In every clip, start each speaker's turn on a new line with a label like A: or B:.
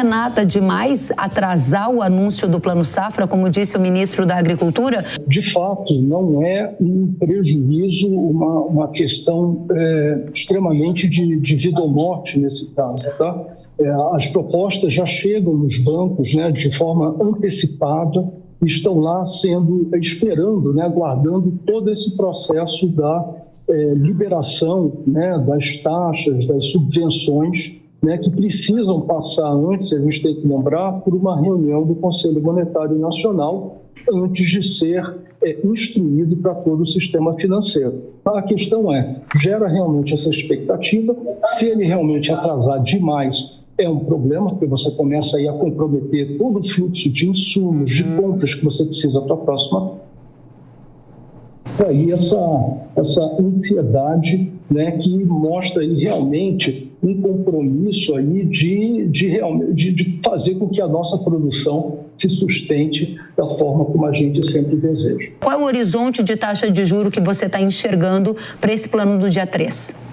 A: é nada demais atrasar o anúncio do Plano Safra, como disse o ministro da Agricultura?
B: De fato, não é um prejuízo, uma questão extremamente de vida ou morte nesse caso, tá? As propostas já chegam nos bancos, né, de forma antecipada, estão lá esperando, né, aguardando todo esse processo da liberação, né, das taxas, das subvenções, né, que precisam passar antes, a gente tem que lembrar, por uma reunião do Conselho Monetário Nacional antes de ser instruído para todo o sistema financeiro. A questão gera realmente essa expectativa, se ele realmente atrasar demais, é um problema, porque você começa aí a comprometer todo o fluxo de insumos, de compras que você precisa para a próxima. Aí essa ansiedade, né, que mostra aí realmente um compromisso aí de fazer com que a nossa produção se sustente da forma como a gente sempre deseja.
A: Qual é o horizonte de taxa de juros que você está enxergando para esse plano do dia 3?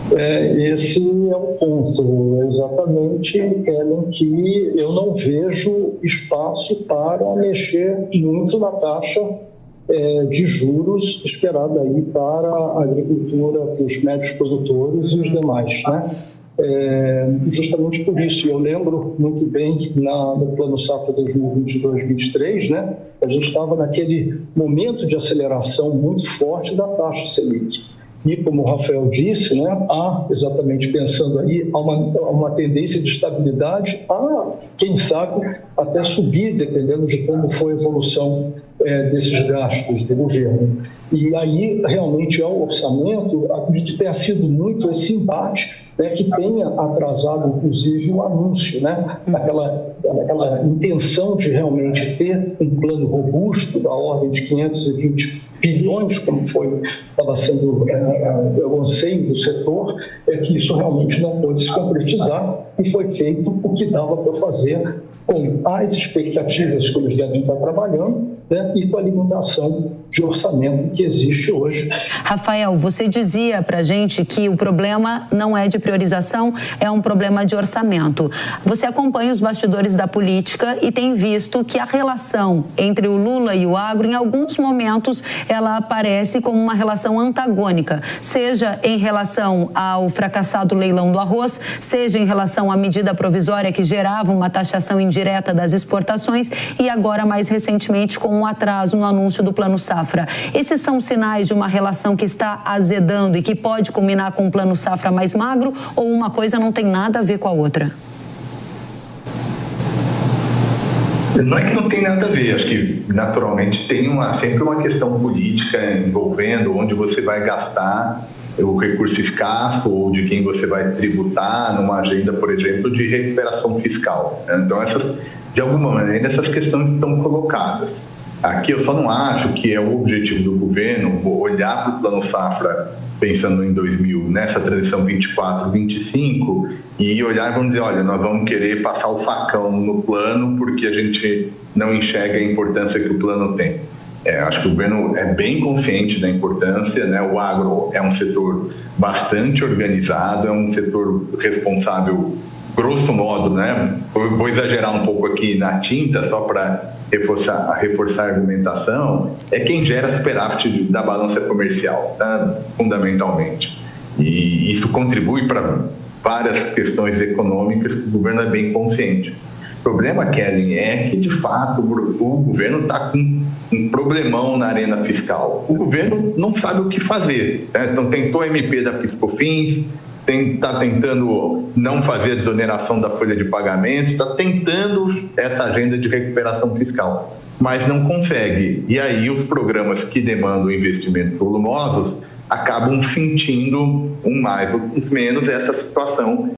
B: Esse é o ponto, exatamente, Ellen, que eu não vejo espaço para mexer muito na taxa de juros esperada aí para a agricultura, para os médios produtores e os demais, né? Justamente por isso, eu lembro muito bem no Plano Safra 2022-2023, né? A gente estava naquele momento de aceleração muito forte da taxa Selic. E, como o Rafael disse, né, exatamente pensando aí, há uma tendência de estabilidade, quem sabe, até subir, dependendo de como for a evolução desses gastos do governo. E aí, realmente, o orçamento, acredito que tenha sido muito esse embate, né, que tenha atrasado, inclusive, o anúncio, né, aquela intenção de realmente ter um plano robusto da ordem de 520 bilhões, como estava sendo o anseio do setor, que isso realmente não pôde se concretizar e foi feito o que dava para fazer com as expectativas que eles devem estar trabalhando, né, e com a limitação de orçamento que existe hoje.
A: Rafael, você dizia para a gente que o problema não é de priorização, é um problema de orçamento. Você acompanha os bastidores da política e tem visto que a relação entre o Lula e o agro, em alguns momentos, ela aparece como uma relação antagônica, seja em relação ao fracassado leilão do arroz, seja em relação à medida provisória que gerava uma taxação indireta das exportações e agora, mais recentemente, com um atraso no anúncio do Plano Safra. Esses são sinais de uma relação que está azedando e que pode culminar com um Plano Safra mais magro, ou uma coisa não tem nada a ver com a outra?
C: Não é que não tem nada a ver, acho que naturalmente tem sempre uma questão política envolvendo onde você vai gastar o recurso escasso ou de quem você vai tributar numa agenda, por exemplo, de recuperação fiscal. Então, de alguma maneira, essas questões estão colocadas. Aqui eu só não acho que é o objetivo do governo olhar para o Plano Safra pensando em 2000, nessa transição 24-25, e olhar e vamos dizer, olha, nós vamos querer passar o facão no plano porque a gente não enxerga a importância que o plano tem. Acho que o governo é bem consciente da importância, né? O agro é um setor bastante organizado, é um setor responsável, grosso modo, né? Vou exagerar um pouco aqui na tinta, só para reforçar a argumentação, é quem gera superávit da balança comercial, tá? Fundamentalmente. E isso contribui para várias questões econômicas que o governo é bem consciente. O problema, Kellen, é que, de fato, o governo está com um problemão na arena fiscal. O governo não sabe o que fazer, né? Então, tentou a MP da PiscoFins, está tentando não fazer a desoneração da folha de pagamento, está tentando essa agenda de recuperação fiscal, mas não consegue. E aí os programas que demandam investimentos volumosos acabam sentindo, um mais ou menos, essa situação